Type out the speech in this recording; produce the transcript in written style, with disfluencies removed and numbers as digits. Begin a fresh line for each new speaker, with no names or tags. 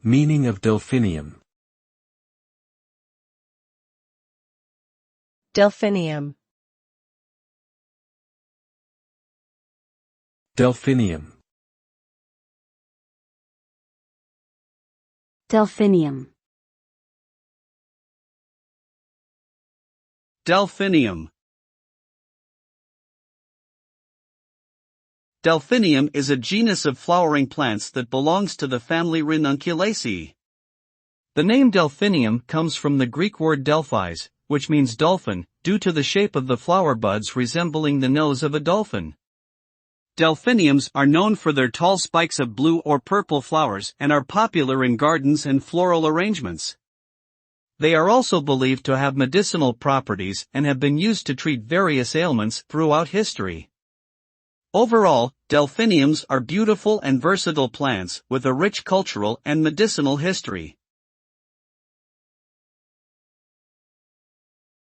Meaning of delphinium.
Delphinium.
Delphinium.
Delphinium.
Delphinium. Delphinium is a genus of flowering plants that belongs to the family Ranunculaceae. The name delphinium comes from the Greek word delphis, which means dolphin, due to the shape of the flower buds resembling the nose of a dolphin. Delphiniums are known for their tall spikes of blue or purple flowers and are popular in gardens and floral arrangements. They are also believed to have medicinal properties and have been used to treat various ailments throughout history. Overall, delphiniums are beautiful and versatile plants with a rich cultural and medicinal history.